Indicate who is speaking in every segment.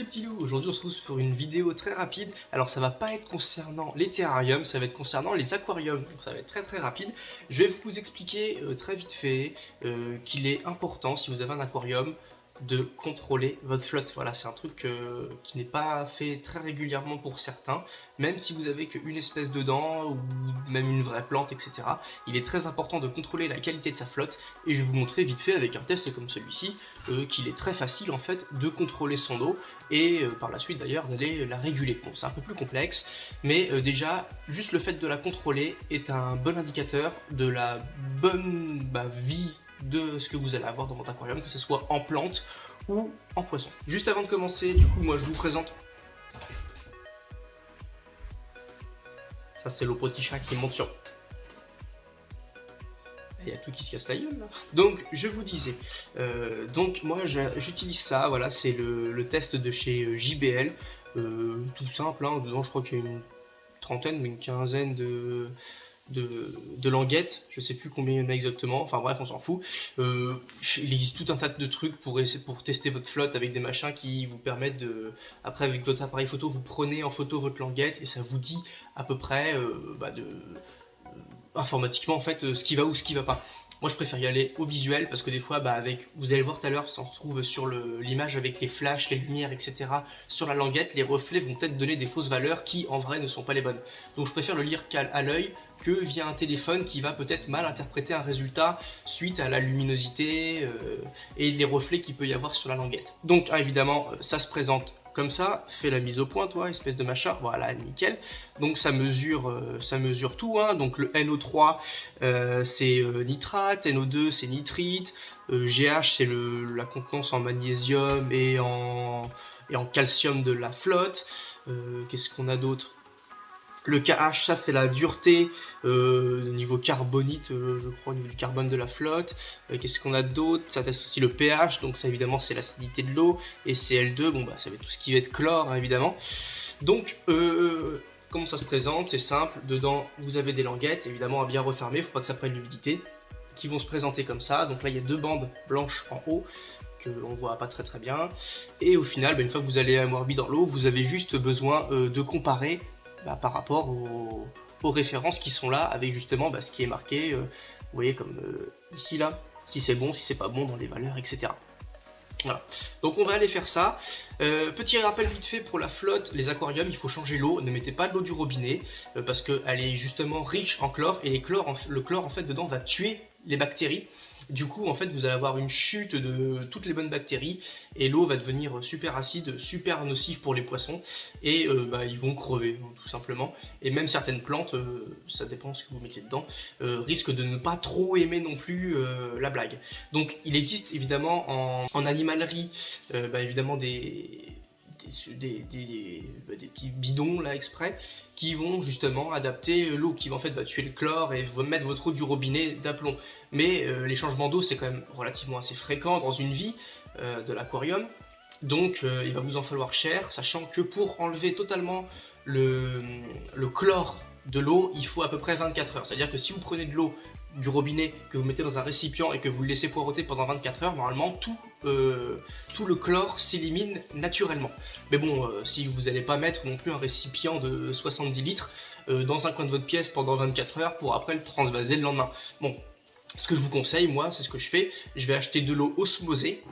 Speaker 1: petits loups, aujourd'hui on se retrouve pour une vidéo très rapide. Alors ça va pas être concernant les terrariums, ça va être concernant les aquariums, donc ça va être très rapide. Je vais vous expliquer très vite fait qu'il est important, si vous avez un aquarium, de contrôler votre flotte. Voilà, c'est un truc qui n'est pas fait très régulièrement pour certains, même si vous avez qu'une espèce dedans, ou même une vraie plante, etc. Il est très important de contrôler la qualité de sa flotte, et je vais vous montrer vite fait avec un test comme celui-ci, qu'il est très facile en fait de contrôler son eau, et par la suite d'ailleurs d'aller la réguler. Bon, c'est un peu plus complexe, mais déjà, juste le fait de la contrôler est un bon indicateur de la bonne vie de ce que vous allez avoir dans votre aquarium, que ce soit en plante ou en poisson. Juste avant de commencer, du coup, moi je vous présente. Ça, c'est le petit chat qui monte sur. Il y a tout qui se casse la gueule là. Donc, je vous disais, donc moi j'utilise ça, voilà, c'est le test de chez JBL, tout simple, hein. Dedans je crois qu'il y a une trentaine ou une quinzaine de languettes, je sais plus combien il y en a exactement, enfin bref on s'en fout. Il existe tout un tas de trucs pour tester votre flotte avec des machins qui vous permettent de, après avec votre appareil photo, vous prenez en photo votre languette et ça vous dit à peu près informatiquement en fait ce qui va ou ce qui va pas. Moi je préfère y aller au visuel parce que des fois vous allez le voir tout à l'heure, ça se trouve sur l'image avec les flashs, les lumières, etc. Sur la languette, les reflets vont peut-être donner des fausses valeurs qui en vrai ne sont pas les bonnes. Donc je préfère le lire à l'œil que via un téléphone qui va peut-être mal interpréter un résultat suite à la luminosité et les reflets qu'il peut y avoir sur la languette. Donc évidemment ça se présente comme ça, fais la mise au point toi, espèce de machin, voilà, nickel. Donc ça mesure tout, hein. Donc le NO3 c'est nitrate, NO2 c'est nitrite, GH c'est la contenance en magnésium et en calcium de la flotte. Qu'est-ce qu'on a d'autre? Le KH, ça c'est la dureté niveau carbonite, je crois, au niveau du carbone de la flotte. Qu'est-ce qu'on a d'autre? Ça teste aussi le pH, donc ça évidemment c'est l'acidité de l'eau. Et Cl2, bon bah ça va être tout ce qui va être chlore, hein, évidemment. Donc comment ça se présente? C'est simple, dedans vous avez des languettes, évidemment à bien refermer, faut pas que ça prenne l'humidité, qui vont se présenter comme ça. Donc là il y a deux bandes blanches en haut, on voit pas très bien. Et au final, une fois que vous allez amorbi dans l'eau, vous avez juste besoin de comparer par rapport aux références qui sont là, avec justement ce qui est marqué, vous voyez comme ici là, si c'est bon, si c'est pas bon dans les valeurs, etc. Voilà, donc on va aller faire ça. Petit rappel vite fait pour la flotte, les aquariums, il faut changer l'eau, ne mettez pas de l'eau du robinet, parce qu'elle est justement riche en chlore, et le chlore en fait dedans va tuer les bactéries. Du coup en fait vous allez avoir une chute de toutes les bonnes bactéries, et l'eau va devenir super acide, super nocive pour les poissons, et ils vont crever tout simplement. Et même certaines plantes, ça dépend de ce que vous mettez dedans, risquent de ne pas trop aimer non plus la blague. Donc il existe évidemment en animalerie évidemment des petits bidons là exprès qui vont justement adapter l'eau, qui en fait va tuer le chlore et va mettre votre eau du robinet d'aplomb. Mais les changements d'eau c'est quand même relativement assez fréquent dans une vie de l'aquarium, donc il va vous en falloir cher, sachant que pour enlever totalement le chlore de l'eau, il faut à peu près 24 heures. C'est-à-dire que si vous prenez de l'eau du robinet, que vous mettez dans un récipient et que vous le laissez poireauter pendant 24 heures, normalement tout le chlore s'élimine naturellement. Mais bon, si vous n'allez pas mettre non plus un récipient de 70 litres dans un coin de votre pièce pendant 24 heures pour après le transvaser le lendemain. Bon, ce que je vous conseille, moi, c'est ce que je fais, je vais acheter de l'eau osmosée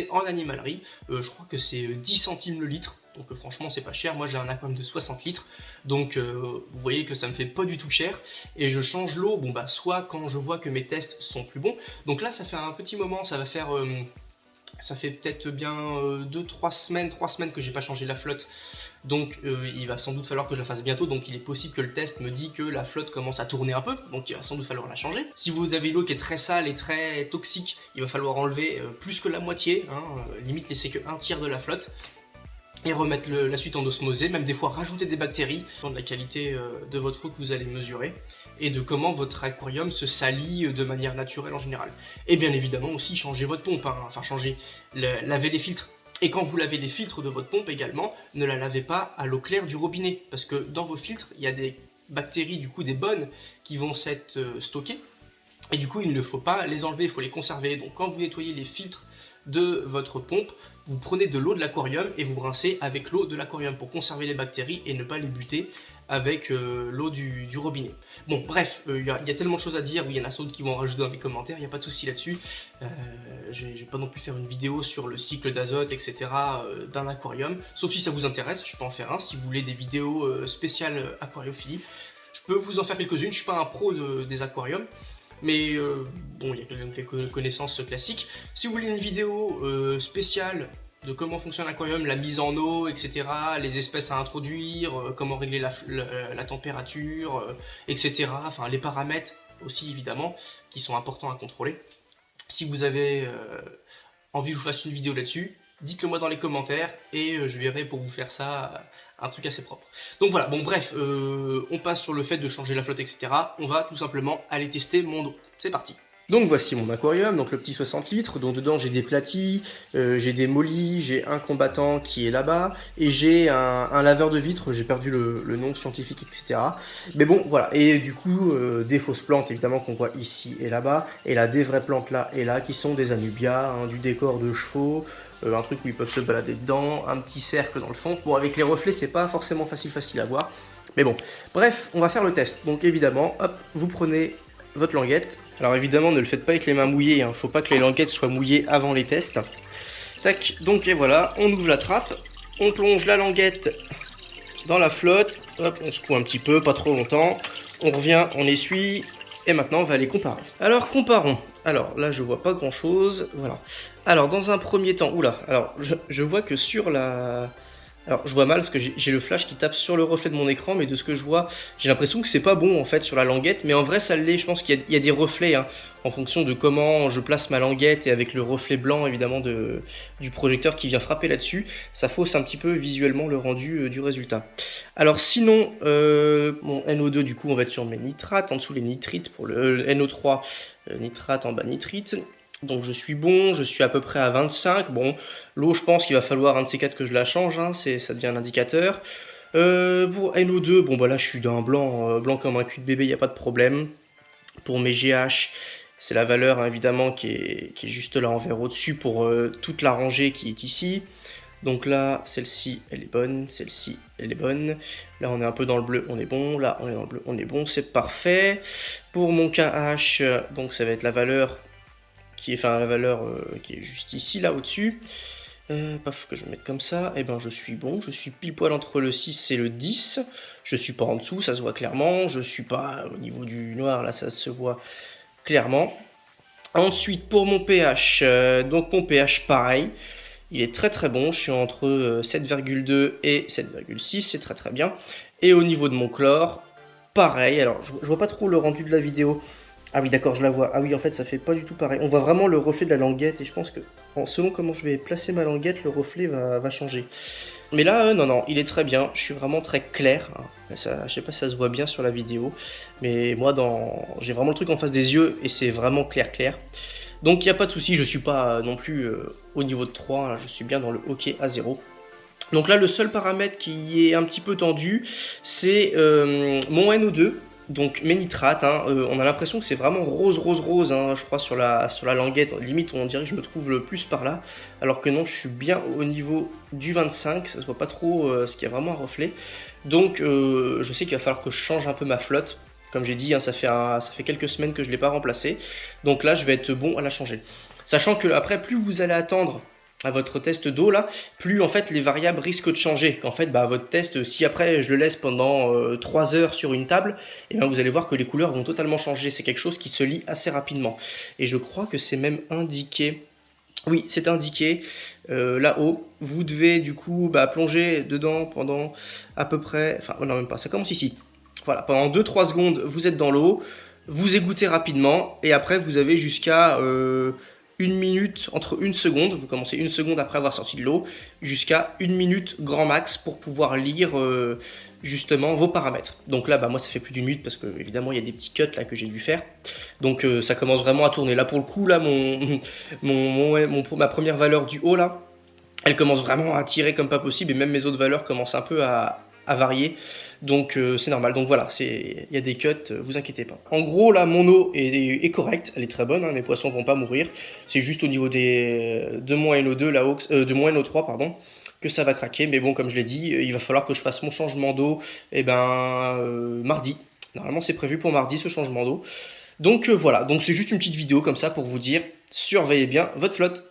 Speaker 1: en animalerie, je crois que c'est 10 centimes le litre. Donc franchement c'est pas cher, moi j'ai un aquarium de 60 litres, donc vous voyez que ça me fait pas du tout cher, et je change l'eau, soit quand je vois que mes tests sont plus bons. Donc là ça fait un petit moment, ça fait peut-être bien 3 semaines que j'ai pas changé la flotte, donc il va sans doute falloir que je la fasse bientôt, donc il est possible que le test me dit que la flotte commence à tourner un peu, donc il va sans doute falloir la changer. Si vous avez l'eau qui est très sale et très toxique, il va falloir enlever plus que la moitié, limite laisser que un tiers de la flotte, et remettre la suite en osmosée, même des fois rajouter des bactéries, de la qualité de votre eau que vous allez mesurer, et de comment votre aquarium se salit de manière naturelle en général. Et bien évidemment aussi changer votre pompe, laver les filtres. Et quand vous lavez les filtres de votre pompe également, ne la lavez pas à l'eau claire du robinet, parce que dans vos filtres, il y a des bactéries, du coup des bonnes, qui vont s'être stockées, et du coup il ne faut pas les enlever, il faut les conserver. Donc quand vous nettoyez les filtres de votre pompe, vous prenez de l'eau de l'aquarium et vous rincez avec l'eau de l'aquarium pour conserver les bactéries et ne pas les buter avec l'eau du robinet. Bon, bref, il y a tellement de choses à dire, il y en a d'autres qui vont en rajouter dans les commentaires, il n'y a pas de souci là-dessus. Je vais pas non plus faire une vidéo sur le cycle d'azote, etc. D'un aquarium, sauf si ça vous intéresse, je peux en faire un, si vous voulez des vidéos spéciales aquariophilie. Je peux vous en faire quelques-unes, je ne suis pas un pro des aquariums, mais bon, il y a quand même quelques connaissances classiques. Si vous voulez une vidéo spéciale de comment fonctionne l'aquarium, la mise en eau, etc., les espèces à introduire, comment régler la température, etc., enfin les paramètres aussi évidemment, qui sont importants à contrôler. Si vous avez envie que je vous fasse une vidéo là-dessus, dites-le moi dans les commentaires et je verrai pour vous faire ça un truc assez propre. Donc voilà, bon bref, on passe sur le fait de changer la flotte, etc. On va tout simplement aller tester mon eau. C'est parti. Donc voici mon aquarium, donc le petit 60 litres, dont dedans j'ai des platis, j'ai des mollies, j'ai un combattant qui est là-bas, et j'ai un laveur de vitres, j'ai perdu le nom scientifique, etc. Mais bon, voilà, et du coup, des fausses plantes évidemment qu'on voit ici et là-bas, et là des vraies plantes là et là, qui sont des anubias, hein, du décor de chevaux, un truc où ils peuvent se balader dedans, un petit cercle dans le fond. Bon, avec les reflets, c'est pas forcément facile à voir, mais bon. Bref, on va faire le test. Donc évidemment, hop, vous prenez votre languette. Alors évidemment, ne le faites pas avec les mains mouillées, hein. Faut pas que les languettes soient mouillées avant les tests. Tac, donc et voilà, on ouvre la trappe, on plonge la languette dans la flotte, hop, on secoue un petit peu, pas trop longtemps, on revient, on essuie, et maintenant on va aller comparer. Alors comparons. Alors là je vois pas grand chose, voilà. Alors dans un premier temps, oula, alors je vois que sur la... Alors je vois mal parce que j'ai le flash qui tape sur le reflet de mon écran, mais de ce que je vois, j'ai l'impression que c'est pas bon en fait sur la languette, mais en vrai ça l'est, je pense qu'il y a des reflets, hein, en fonction de comment je place ma languette et avec le reflet blanc évidemment du projecteur qui vient frapper là-dessus, ça fausse un petit peu visuellement le rendu du résultat. Alors sinon, mon NO2 du coup on va être sur mes nitrates, en dessous les nitrites pour le NO3, nitrate en bas nitrite. Donc je suis bon, je suis à peu près à 25. Bon, l'eau, je pense qu'il va falloir un de ces quatre que je la change, hein, ça devient un indicateur. Pour NO2, bon bah là je suis d'un blanc, blanc comme un cul de bébé, il n'y a pas de problème. Pour mes GH, c'est la valeur hein, évidemment qui est juste là en vert au-dessus pour toute la rangée qui est ici. Donc là, celle-ci, elle est bonne, celle-ci, elle est bonne. Là, on est un peu dans le bleu, on est bon. Là, on est dans le bleu, on est bon, c'est parfait. Pour mon KH, donc ça va être la valeur qui est juste ici, là, au-dessus. Paf, que je vais mettre comme ça. Et ben, je suis bon, je suis pile poil entre le 6 et le 10. Je suis pas en dessous, ça se voit clairement. Je suis pas au niveau du noir, là, ça se voit clairement. Ensuite, pour mon pH, donc mon pH, pareil. Il est très très bon, je suis entre 7,2 et 7,6, c'est très très bien. Et au niveau de mon chlore, pareil, alors je vois pas trop le rendu de la vidéo. Ah oui d'accord, je la vois. Ah oui, en fait ça fait pas du tout pareil. On voit vraiment le reflet de la languette et je pense que selon comment je vais placer ma languette, le reflet va changer. Mais là, non, il est très bien, je suis vraiment très clair. Ça, je sais pas si ça se voit bien sur la vidéo, mais moi j'ai vraiment le truc en face des yeux et c'est vraiment clair. Donc il n'y a pas de souci, je suis pas non plus au niveau de 3, hein, je suis bien dans le OK à 0. Donc là, le seul paramètre qui est un petit peu tendu, c'est mon NO2, donc mes nitrates. Hein, on a l'impression que c'est vraiment rose, hein, je crois, sur la languette. Limite, on dirait que je me trouve le plus par là, alors que non, je suis bien au niveau du 25, ça se voit pas trop ce qu'il y a vraiment un reflet. Donc je sais qu'il va falloir que je change un peu ma flotte. Comme j'ai dit, hein, ça fait quelques semaines que je ne l'ai pas remplacé. Donc là, je vais être bon à la changer. Sachant que après, plus vous allez attendre à votre test d'eau là, plus en fait les variables risquent de changer. En fait, votre test, si après je le laisse pendant 3 heures sur une table, et vous allez voir que les couleurs vont totalement changer. C'est quelque chose qui se lit assez rapidement. Et je crois que c'est même indiqué. Oui, c'est indiqué là-haut. Vous devez du coup plonger dedans pendant à peu près. Enfin, non, même pas. Ça commence ici. Voilà, pendant 2-3 secondes, vous êtes dans l'eau, vous égouttez rapidement, et après vous avez jusqu'à 1 minute, entre 1 seconde, vous commencez 1 seconde après avoir sorti de l'eau, jusqu'à 1 minute grand max pour pouvoir lire justement vos paramètres. Donc là, moi ça fait plus d'1 minute parce que évidemment il y a des petits cuts là que j'ai dû faire. Donc ça commence vraiment à tourner. Là pour le coup, là ma première valeur du haut là, elle commence vraiment à tirer comme pas possible, et même mes autres valeurs commencent un peu à à varier. Donc c'est normal. Donc voilà, il y a des cuts, vous inquiétez pas. En gros, là, mon eau est correcte, elle est très bonne, hein, mes poissons vont pas mourir. C'est juste au niveau de mon NO2, de mon NO3, pardon, que ça va craquer. Mais bon, comme je l'ai dit, il va falloir que je fasse mon changement d'eau mardi. Normalement, c'est prévu pour mardi ce changement d'eau. Donc voilà, donc c'est juste une petite vidéo comme ça pour vous dire, surveillez bien votre flotte.